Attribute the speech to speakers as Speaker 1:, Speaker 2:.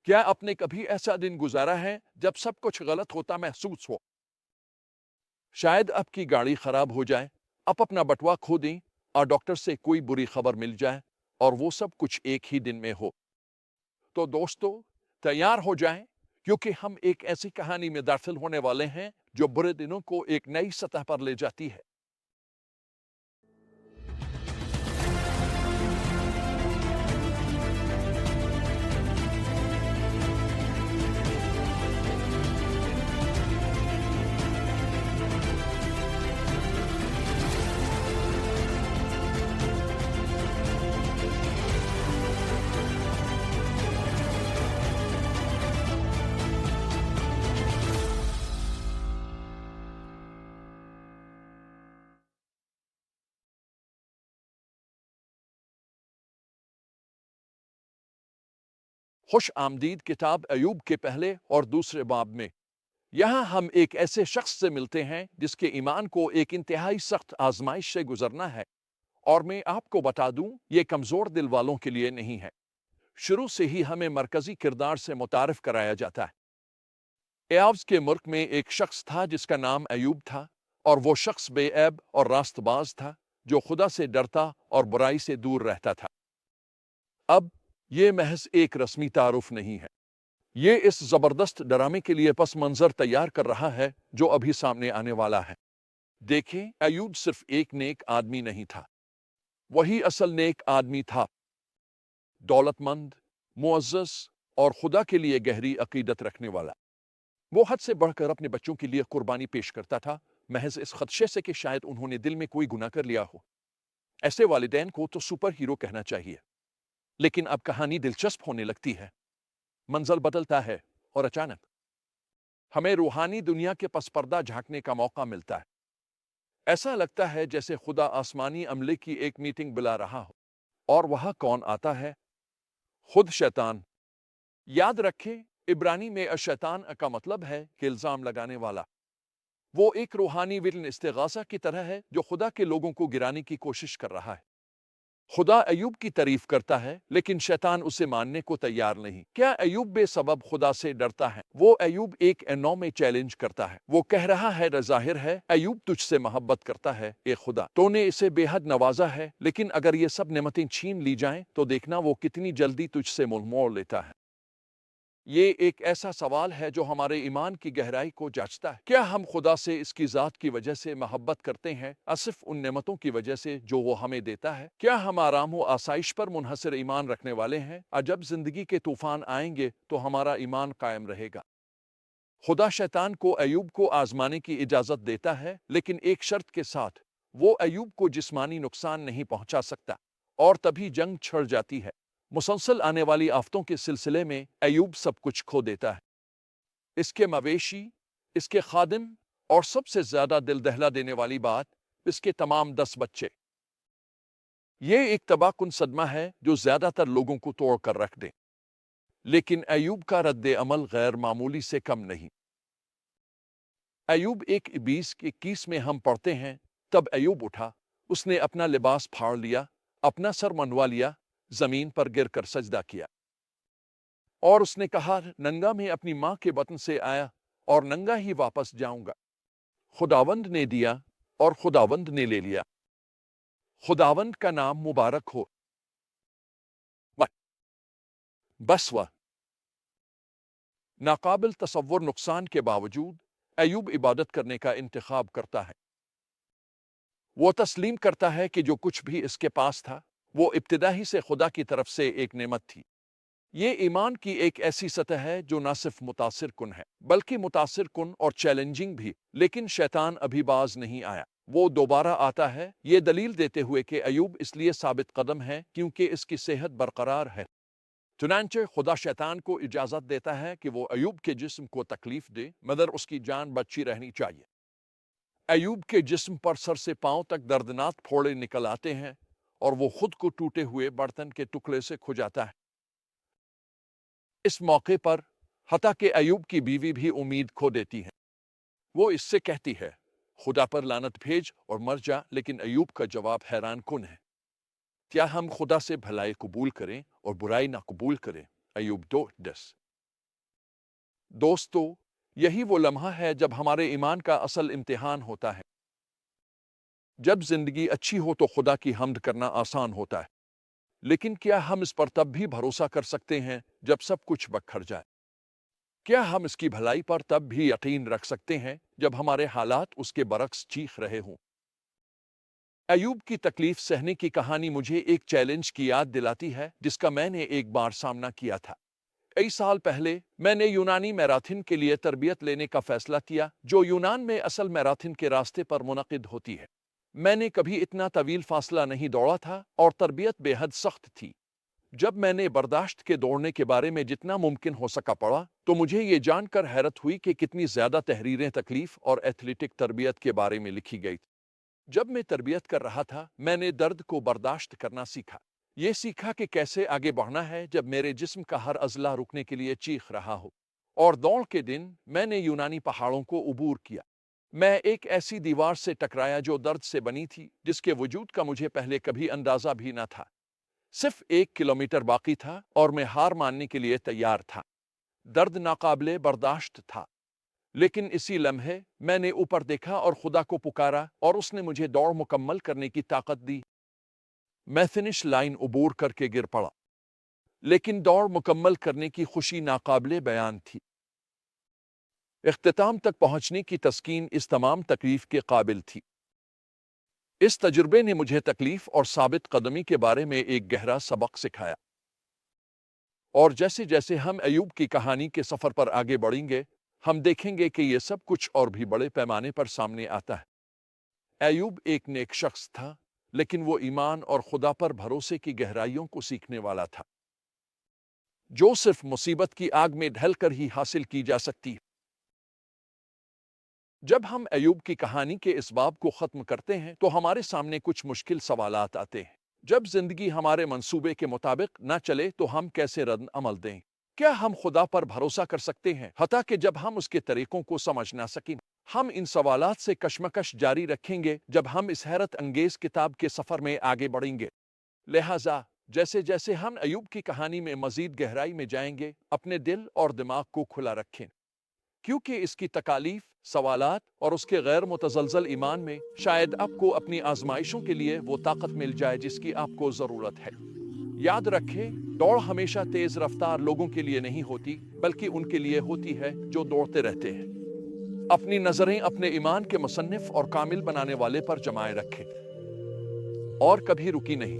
Speaker 1: क्या आपने कभी ऐसा दिन गुजारा है जब सब कुछ गलत होता महसूस हो? शायद आपकी गाड़ी खराब हो जाए, आप अपना बटुआ खो दें और डॉक्टर से कोई बुरी खबर मिल जाए और वो सब कुछ एक ही दिन में हो। तो दोस्तों, तैयार हो जाएं, क्योंकि हम एक ऐसी कहानी में दाखिल होने वाले हैं जो बुरे दिनों को एक नई सतह पर ले जाती है। खुश आमदीद किताब अयूब के पहले और दूसरे बाब में। यहाँ हम एक ऐसे शख्स से मिलते हैं जिसके ईमान को एक इंतहाई सख्त आजमाइश से गुजरना है। और मैं आपको बता दूं, ये कमजोर दिल वालों के लिए नहीं है। शुरू से ही हमें मरकजी किरदार से मुतारिफ कराया जाता है। एयाव्स के मुल्क में एक शख्स था जिसका नाम अयूब था, और वो शख्स बेऐब और रास्तबाज था जो खुदा से डरता और बुराई से दूर रहता था। अब ये महज एक रस्मी तारुफ नहीं है, ये इस जबरदस्त ड्रामे के लिए पस मंजर तैयार कर रहा है जो अभी सामने आने वाला है। देखें, अयूब सिर्फ एक नेक आदमी नहीं था, वही असल नेक आदमी था। दौलतमंद, मुअज़्ज़ज़ और खुदा के लिए गहरी अकीदत रखने वाला। वो हद से बढ़कर अपने बच्चों के लिए कुर्बानी पेश करता था, महज इस खदशे से कि शायद उन्होंने दिल में कोई गुनाह कर लिया हो। ऐसे वालिदैन को तो सुपर हीरो कहना चाहिए। लेकिन अब कहानी दिलचस्प होने लगती है। मंजल बदलता है और अचानक हमें रूहानी दुनिया के पस पर्दा झांकने का मौका मिलता है। ऐसा लगता है जैसे खुदा आसमानी अमले की एक मीटिंग बुला रहा हो। और वहां कौन आता है? खुद शैतान। याद रखें, इब्रानी में अशैतान का मतलब है कि इल्जाम लगाने वाला। वो एक रूहानी विलन इस्तिगासा की तरह है जो खुदा के लोगों को गिराने की कोशिश कर रहा है। खुदा अयूब की तारीफ करता है, लेकिन शैतान उसे मानने को तैयार नहीं। क्या अयूब बेसबब खुदा से डरता है? वो अयूब एक एनौ में चैलेंज करता है। वो कह रहा है, ज़ाहिर है अयूब तुझसे मोहब्बत करता है, ए खुदा, तूने इसे बेहद नवाजा है, लेकिन अगर ये सब नेमतें छीन ली जाएं तो देखना वो कितनी जल्दी तुझसे मुंह मोड़ लेता है। ये एक ऐसा सवाल है जो हमारे ईमान की गहराई को जांचता है। क्या हम खुदा से इसकी ज़ात की वजह से मोहब्बत करते हैं या सिर्फ उन नेमतों की वजह से जो वो हमें देता है? क्या हम आराम व आसाइश पर मुनहसर ईमान रखने वाले हैं, और जब जिंदगी के तूफान आएंगे तो हमारा ईमान कायम रहेगा? खुदा शैतान को अयूब को आजमाने की इजाज़त देता है, लेकिन एक शर्त के साथ। वो अयूब को जिस्मानी नुकसान नहीं पहुंचा सकता। और तभी जंग छिड़ जाती है। मुसलसल आने वाली आफतों के सिलसिले में अयूब सब कुछ खो देता है। इसके मवेशी, इसके खादिम, और सबसे ज्यादा दिल दहला देने वाली बात, इसके तमाम 10 बच्चे। ये एक तबाहकुन सदमा है जो ज्यादातर लोगों को तोड़ कर रख दे। लेकिन अयूब का रद्द अमल गैर मामूली से कम नहीं। अयूब 1:20-21 में हम पढ़ते हैं, तब अयूब उठा, उसने अपना लिबास फाड़ लिया, अपना सर मनवा लिया, जमीन पर गिरकर सजदा किया। और उसने कहा, नंगा मैं अपनी माँ के बतन से आया और नंगा ही वापस जाऊंगा। खुदावंद ने दिया और खुदावंद ने ले लिया। खुदावंद का नाम मुबारक हो। बस वह नाकाबिल तसव्वुर नुकसान के बावजूद अयूब इबादत करने का इंतखाब करता है। वो तस्लीम करता है कि जो कुछ भी इसके पास था वो इब्तिदा ही से खुदा की तरफ से एक नेमत थी। ये ईमान की एक ऐसी सतह है जो न सिर्फ मुतासिर कुन है, बल्कि मुतासिर कुन और चैलेंजिंग भी। लेकिन शैतान अभी बाज नहीं आया। वो दोबारा आता है, ये दलील देते हुए कि अयूब इसलिए साबित कदम है क्योंकि इसकी सेहत बरकरार है। चुनांचे खुदा शैतान को इजाजत देता है कि वो अयूब के जिस्म को तकलीफ दे, मगर उसकी जान बची रहनी चाहिए। अयूब के जिस्म पर सर से पांव तक दर्दनाक फोड़े निकल आते हैं और वो खुद को टूटे हुए बर्तन के टुकड़े से खो जाता है। इस मौके पर हता के अयूब की बीवी भी उम्मीद खो देती है। वो इससे कहती है, खुदा पर लानत भेज और मर जा। लेकिन अयूब का जवाब हैरान कुन है। क्या हम खुदा से भलाई कबूल करें और बुराई ना कबूल करें? अयूब 2:10। दोस्तों, यही वो लम्हा है जब हमारे ईमान का असल इम्तिहान होता है। जब जिंदगी अच्छी हो तो खुदा की हम्द करना आसान होता है, लेकिन क्या हम इस पर तब भी भरोसा कर सकते हैं जब सब कुछ बखर जाए? क्या हम इसकी भलाई पर तब भी यकीन रख सकते हैं जब हमारे हालात उसके बरक्स चीख रहे हों? अयूब की तकलीफ सहने की कहानी मुझे एक चैलेंज की याद दिलाती है जिसका मैंने एक बार सामना किया था। कई साल पहले मैंने यूनानी मैराथन के लिए तरबियत लेने का फैसला किया, जो यूनान में असल मैराथन के रास्ते पर मुनक़िद होती है। मैंने कभी इतना तवील फासला नहीं दौड़ा था और तरबियत बेहद सख्त थी। जब मैंने बर्दाश्त के दौड़ने के बारे में जितना मुमकिन हो सका पढ़ा, तो मुझे ये जानकर हैरत हुई कि कितनी ज़्यादा तहरीरें तकलीफ और एथलेटिक तरबियत के बारे में लिखी गई। जब मैं तरबियत कर रहा था, मैंने दर्द को बर्दाश्त करना सीखा। ये सीखा कि कैसे आगे बढ़ना है जब मेरे जिस्म का हर अज़ला रुकने के लिए चीख रहा हो। और दौड़ के दिन मैंने यूनानी पहाड़ों को उबूर किया। मैं एक ऐसी दीवार से टकराया जो दर्द से बनी थी, जिसके वजूद का मुझे पहले कभी अंदाजा भी न था। सिर्फ 1 किलोमीटर बाकी था और मैं हार मानने के लिए तैयार था। दर्द नाकाबिले बर्दाश्त था, लेकिन इसी लम्हे मैंने ऊपर देखा और खुदा को पुकारा और उसने मुझे दौड़ मुकम्मल करने की ताकत दी। मैं फिनिश लाइन उबूर करके गिर पड़ा, लेकिन दौड़ मुकम्मल करने की खुशी नाकाबिले बयान थी। इख्तिताम तक पहुंचने की तस्कीन इस तमाम तकलीफ के काबिल थी। इस तजुर्बे ने मुझे तकलीफ और साबित कदमी के बारे में एक गहरा सबक सिखाया। और जैसे जैसे हम अयूब की कहानी के सफ़र पर आगे बढ़ेंगे, हम देखेंगे कि ये सब कुछ और भी बड़े पैमाने पर सामने आता है। अयूब एक नेक शख्स था, लेकिन वो ईमान और खुदा पर भरोसे की गहराइयों को सीखने वाला था, जो सिर्फ मुसीबत की आग में ढलकर ही हासिल की जा सकती है। जब हम अयूब की कहानी के इस बाब को ख़त्म करते हैं, तो हमारे सामने कुछ मुश्किल सवालात आते हैं। जब जिंदगी हमारे मंसूबे के मुताबिक न चले तो हम कैसे रद्द अमल दें? क्या हम खुदा पर भरोसा कर सकते हैं हता कि जब हम उसके तरीकों को समझ ना सकें? हम इन सवालात से कशमकश जारी रखेंगे जब हम इस हैरत अंगेज किताब के सफ़र में आगे बढ़ेंगे। लिहाजा जैसे जैसे हम अयूब की कहानी में मज़ीद गहराई में जाएंगे, अपने दिल और दिमाग को खुला रखें, क्योंकि इसकी तकालीफ, सवालात और उसके गैर मुतज़लज़ल ईमान में शायद आपको अपनी आजमाइशों के लिए वो ताकत मिल जाए जिसकी आपको ज़रूरत है। याद रखें, दौड़ हमेशा तेज़ रफ्तार लोगों के लिए नहीं होती, बल्कि उनके लिए होती है जो दौड़ते रहते हैं। अपनी नज़रें अपने ईमान के मुसन्निफ और कामिल बनाने वाले पर जमाए रखें और कभी रुकी नहीं।